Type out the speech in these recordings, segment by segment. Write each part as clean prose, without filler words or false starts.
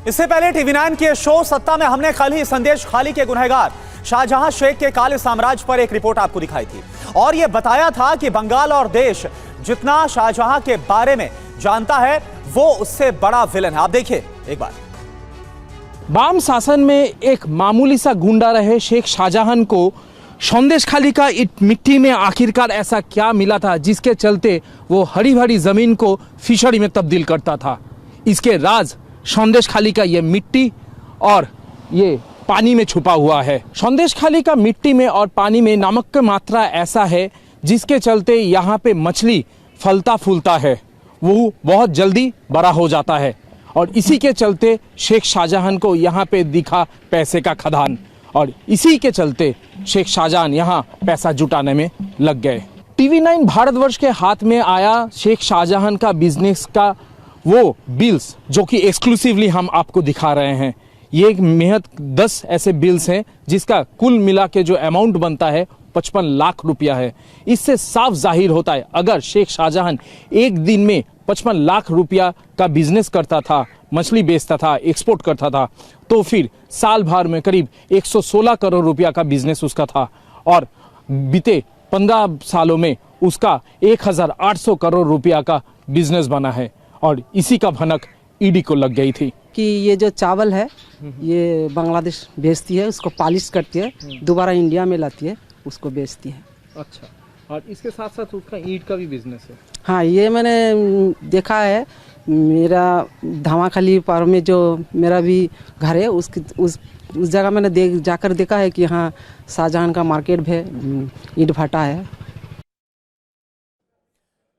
इससे पहले टीवी9 के शो सत्ता में हमने कल ही संदेश खाली के गुनहगार शाहजहां शेख के काले साम्राज्य पर एक रिपोर्ट आपको दिखाई थी और यह बताया था कि बंगाल और देश जितना शाहजहां के बारे में जानता है वो उससे बड़ा विलन है। आप देखिए एक बार। वाम शासन में एक मामूली सा गुंडा रहे शेख शाहजहां को संदेशखाली का मिट्टी में आखिरकार ऐसा क्या मिला था जिसके चलते वो हरी भरी जमीन को फिशरी में तब्दील करता था। इसके राज संदेशखाली का ये मिट्टी और ये पानी में छुपा हुआ है। संदेशखाली का मिट्टी में और पानी में नमक की मात्रा ऐसा है जिसके चलते यहाँ पे मछली फलता फूलता है, वो बहुत जल्दी बड़ा हो जाता है और इसी के चलते शेख शाहजहां को यहाँ पे दिखा पैसे का खदान और इसी के चलते शेख शाहजहां यहाँ पैसा जुटाने में लग गए। टीवी9 भारतवर्ष के हाथ में आया शेख शाहजहां का बिजनेस का वो बिल्स जो कि एक्सक्लूसिवली हम आपको दिखा रहे हैं। ये एक महज 10 ऐसे बिल्स हैं जिसका कुल मिला के जो अमाउंट बनता है 55 लाख रुपया है। इससे साफ जाहिर होता है अगर शेख शाहजहां एक दिन में 55 लाख रुपया का बिजनेस करता था, मछली बेचता था, एक्सपोर्ट करता था, तो फिर साल भर में करीब 116 करोड़ रुपया का बिजनेस उसका था और बीते 15 सालों में उसका 1800 करोड़ रुपया का बिजनेस बना है और इसी का भनक ईडी को लग गई थी कि ये जो चावल है ये बांग्लादेश भेजती है, उसको पॉलिश करती है, दोबारा इंडिया में लाती है, उसको बेचती है। अच्छा, और इसके साथ साथ उसका ईंट का भी बिजनेस है। हाँ, ये मैंने देखा है। मेरा धामाखाली पार में जो मेरा भी घर है उस जगह मैंने जाकर देखा है कि हाँ शाहजहां का मार्केट है, ईंट भट्टा है।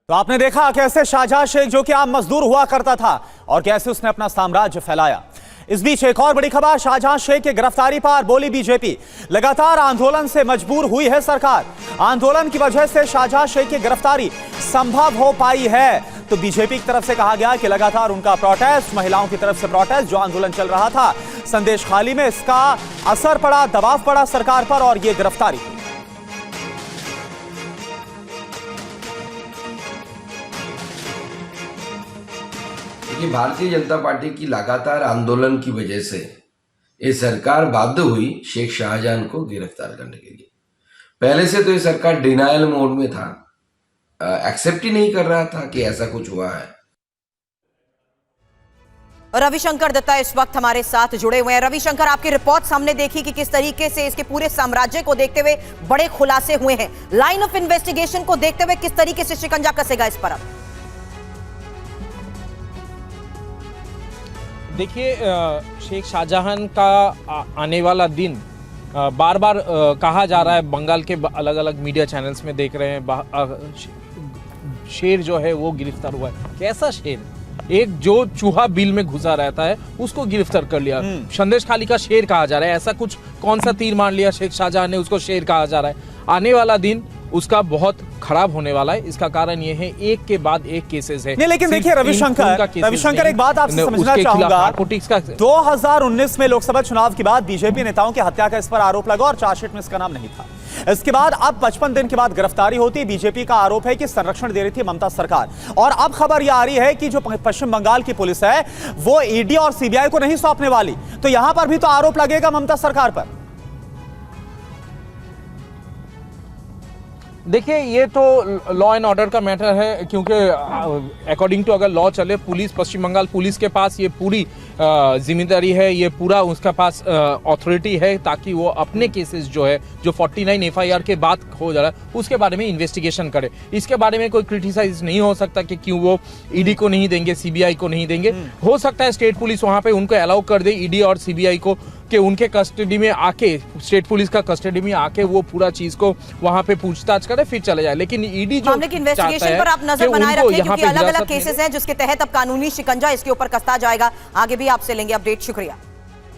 तो आपने देखा कैसे शाहजहां शेख जो कि आम मजदूर हुआ करता था और कैसे उसने अपना साम्राज्य फैलाया। इस बीच एक और बड़ी खबर, शाहजहां शेख की गिरफ्तारी पर बोली बीजेपी, लगातार आंदोलन से मजबूर हुई है सरकार। आंदोलन की वजह से शाहजहां शेख की गिरफ्तारी संभव हो पाई है। तो बीजेपी की तरफ से कहा गया कि लगातार उनका प्रोटेस्ट, महिलाओं की तरफ से प्रोटेस्ट, जो आंदोलन चल रहा था संदेशखाली में, इसका असर पड़ा, दबाव पड़ा सरकार पर और यह गिरफ्तारी हुई। भारतीय जनता पार्टी की लगातार आंदोलन की वजह से ये सरकार बाध्य हुई शेख शाहजहां को गिरफ्तार करने के लिए। पहले से तो ये सरकार डिनायल मोड में था, एक्सेप्ट ही नहीं कर रहा था कि ऐसा कुछ हुआ है। रविशंकर दत्ता इस वक्त हमारे साथ जुड़े हुए हैं। रविशंकर, आपकी रिपोर्ट सामने देखी कि किस तरीके से इसके पूरे साम्राज्य को देखते हुए बड़े खुलासे हुए हैं। लाइन ऑफ इन्वेस्टिगेशन को देखते हुए किस तरीके से शिकंजा कसेगा इस पर? अब देखिए, शेख शाहजहां का आने वाला दिन बार बार कहा जा रहा है, बंगाल के अलग अलग मीडिया चैनल्स में देख रहे हैं, शेर जो है वो गिरफ्तार हुआ है। कैसा शेर? एक जो चूहा बिल में घुसा रहता है उसको गिरफ्तार कर लिया, संदेशखाली का शेर कहा जा रहा है। ऐसा कुछ कौन सा तीर मार लिया शेख शाहजहां ने, उसको शेर कहा जा रहा है। आने वाला दिन उसका बहुत खराब होने वाला है। इसका कारण ये है एक के बाद एक केसेस है। नहीं, लेकिन देखिए रविशंकर एक बात आपसे समझना चाहूंगा, 2019 में लोकसभा चुनाव के बाद बीजेपी नेताओं की हत्या का इस पर आरोप लगा और चार्जशीट में इसका नाम नहीं था। इसके बाद अब 55 दिन के बाद गिरफ्तारी होती। बीजेपी का आरोप है कि संरक्षण दे रही थी ममता सरकार और अब खबर यह आ रही है कि जो पश्चिम बंगाल की पुलिस है वो ईडी और सीबीआई को नहीं सौंपने वाली। तो यहां पर भी तो आरोप लगेगा ममता सरकार पर। देखिए, ये तो लॉ एंड ऑर्डर का मैटर है, क्योंकि अकॉर्डिंग टू अगर लॉ चले, पुलिस, पश्चिम बंगाल पुलिस के पास ये पूरी जिम्मेदारी है, ये पूरा उसका पास अथॉरिटी है ताकि वो अपने केसेस जो है, जो 49 एफआईआर के बाद हो जा रहा है उसके बारे में इन्वेस्टिगेशन करे। इसके बारे में कोई क्रिटिसाइज नहीं हो सकता कि क्यों वो ईडी को नहीं देंगे, सीबीआई को नहीं देंगे। हो सकता है स्टेट पुलिस वहां पे उनको अलाउ कर दे, ईडी और सीबीआई को, कि उनके कस्टडी में आके, स्टेट पुलिस का कस्टडी में आके वो पूरा चीज को वहां पे पूछताछ करे, फिर चले जाए। लेकिन ईडी जो मामले की इन्वेस्टिगेशन पर आप नजर बनाए रखें, क्योंकि अलग अलग केसेस हैं जिसके तहत अब कानूनी शिकंजा इसके ऊपर कसता जाएगा। आगे भी आपसे लेंगे अपडेट। शुक्रिया।